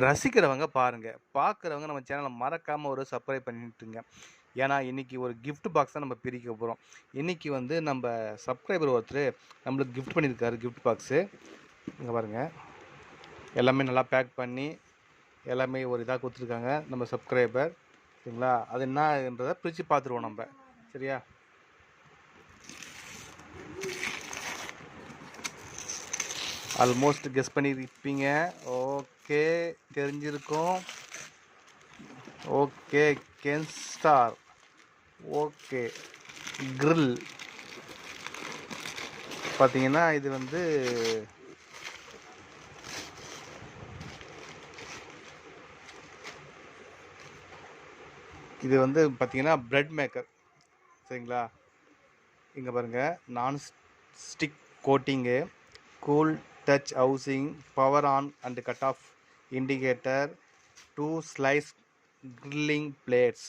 ரசிக்கிறவங்க பாருங்க. பார்க்குறவங்க நம்ம சேனல மறக்காம ஒரு சப்ஸ்கிரைப் பண்ணிட்டுங்க. ஏன்னா, இன்னைக்கு ஒரு கிஃப்ட் பாக்ஸ் தான் நம்ம பிரிக்க போறோம். இன்னைக்கு வந்து நம்ப சப்ஸ்கிரைபர் ஒருத்தரு நம்மளுக்கு கிஃப்ட் பண்ணியிருக்காரு கிஃப்ட் பாக்ஸு. இங்க பாருங்க. எல்லாமே நல்லா பேக் பண்ணி, எல்லாமே ஒரு இதா குடுத்துருக்காங்க நம்ம சப்ஸ்கிரைபர். சரிங்களா? அது என்னன்றத பிரிச்சு பார்த்துருவோம் நம்ப. சரியா? ஆல்மோஸ்ட் கெஸ் பண்ணியிருப்பீங்க. ஓகே. தெரிஞ்சிருக்கும். ஓகே. கென்ஸ்டார். ஓகே. கிரில். பார்த்தீங்கன்னா, இது வந்து பார்த்தீங்கன்னா, பிரெட் மேக்கர். சரிங்களா? இங்க பாருங்க. Non stick coating, cool touch housing, power on and cut off indicator, 2 slice grilling plates.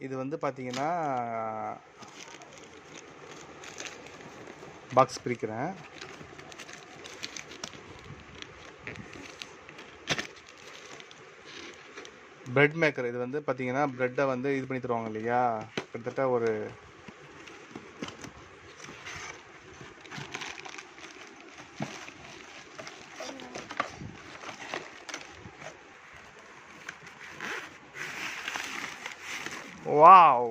இது வந்து பார்த்தீங்கன்னா, பாக்ஸ் பிரிக்கிறேன். Bread maker. இது வந்து பார்த்தீங்கன்னா, பிரெட்டை வந்து இது பண்ணி தருவாங்க இல்லையா? கிட்டத்தட்ட ஒரு வாவ்!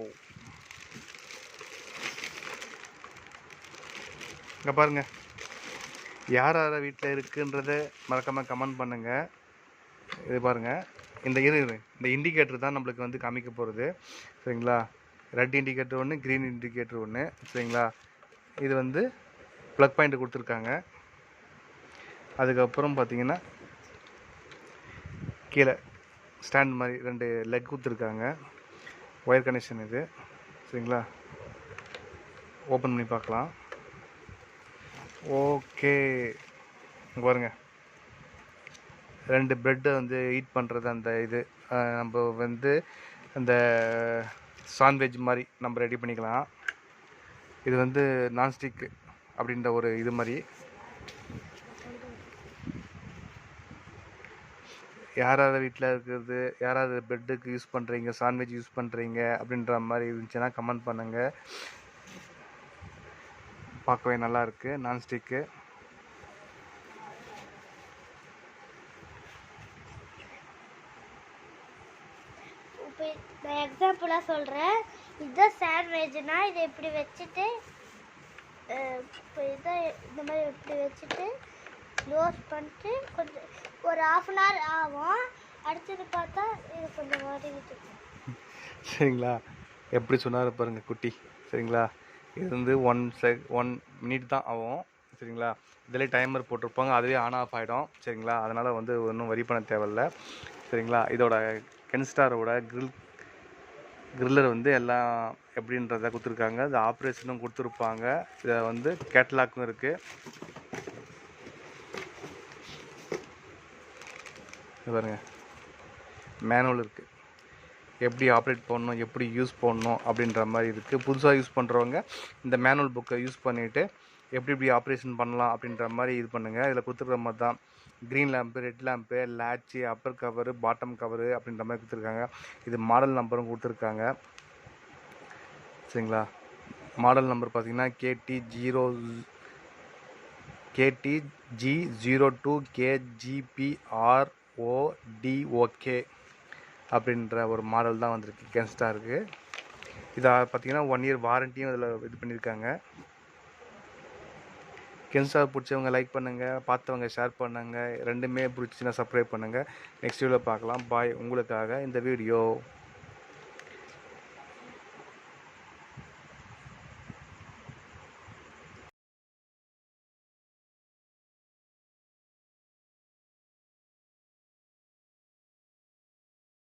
இங்க பாருங்க. யார் யார் வீட்டில் இருக்குன்றத மறக்காம கமெண்ட் பண்ணுங்க. இது பாருங்க. இந்த இண்டிகேட்டர் தான் நம்மளுக்கு வந்து காமிக்க போகிறது. சரிங்களா? ரெட் இண்டிகேட்டர் ஒன்று, க்ரீன் இண்டிகேட்டர் ஒன்று. சரிங்களா? இது வந்து ப்ளக் பாயிண்ட் கொடுத்துருக்காங்க. அதுக்கப்புறம் பார்த்தீங்கன்னா, கீழே ஸ்டாண்ட் மாதிரி 2 லெக் கொடுத்துருக்காங்க. ஒயர் கனெக்ஷன் இது. சரிங்களா? ஓப்பன் பண்ணி பார்க்கலாம். ஓகே. இங்கே பாருங்க. 2 பிரெட்டை வந்து ஹீட் பண்ணுறது அந்த இது. நம்ம வந்து அந்த சாண்ட்விச் மாதிரி நம்ம ரெடி பண்ணிக்கலாம். இது வந்து நான்ஸ்டிக் அப்படின்ற ஒரு இது மாதிரி. யாராவது வீட்டில் இருக்கிறது, யாராவது பெட்டுக்கு யூஸ் பண்ணுறீங்க, சாண்ட்விச் யூஸ் பண்ணுறீங்க அப்படின்ற மாதிரி இருந்துச்சுன்னா கமெண்ட் பண்ணுங்கள். பார்க்கவே நல்லாயிருக்கு நான்ஸ்டிக்கு. இப்போ நான் எக்ஸாம்பிளாக சொல்கிறேன். இதுதான் சாண்ட்விச்னா இதை இப்படி வச்சுட்டு இப்போ இதை இந்த மாதிரி இப்படி வச்சுட்டு க்ளோஸ் பண்ணிட்டு கொஞ்சம் ஒரு 1/2 hour ஆகும். அடுத்தது பார்த்தா இது கொஞ்சம் மாறிக்கிட்டு. சரிங்களா? எப்படி சொன்னார் பாருங்க குட்டி. சரிங்களா? இது வந்து 1 மினிட் தான் ஆகும். சரிங்களா? இதிலே டைமர் போட்டிருப்பாங்க. அதுவே ஆன் ஆஃப் ஆகிடும். சரிங்களா? அதனால் வந்து ஒன்றும் வரி பண்ண தேவையில்ல. சரிங்களா? இதோட கென்ஸ்டாரோட கிரில்லர் வந்து எல்லாம் எப்படின்றத கொடுத்துருக்காங்க. இது ஆப்ரேஷனும் கொடுத்துருப்பாங்க. இதை வந்து கேட்லாக்கும் இருக்குது. பாருங்க, மேனுவல் இருக்குது. எப்படி ஆப்ரேட் பண்ணணும், எப்படி யூஸ் பண்ணணும் அப்படின்ற மாதிரி இருக்குது. புதுசாக யூஸ் பண்ணுறவங்க இந்த மேனுவல் புக்கை யூஸ் பண்ணிவிட்டு எப்படி ஆப்ரேஷன் பண்ணலாம் அப்படின்ற மாதிரி இது பண்ணுங்கள். இதில் கொடுத்துருக்குற மாதிரி தான் green lamp, red lamp, latch, upper cover, bottom cover அப்படின்ற மாதிரி கொடுத்துருக்காங்க. இது மாடல் நம்பரும் கொடுத்துருக்காங்க. சரிங்களா? மாடல் நம்பர் பார்த்தீங்கன்னா KTG02 KGPRODOK அப்படின்ற ஒரு மாடல் தான் வந்திருக்கு கென்ஸ்டாருக்கு. இதை பார்த்தீங்கன்னா 1 year வாரண்டியும் இதில் இது பண்ணியிருக்காங்க. கென்ஸ்டார் பிடிச்சவங்க லைக் பண்ணுங்கள், பார்த்தவங்க ஷேர் பண்ணுங்கள். ரெண்டுமே பிடிச்சின்னா சப்ஸ்கிரைப் பண்ணுங்கள். நெக்ஸ்ட் வீடியோவில் பார்க்கலாம். பாய். உங்களுக்காக இந்த வீடியோ.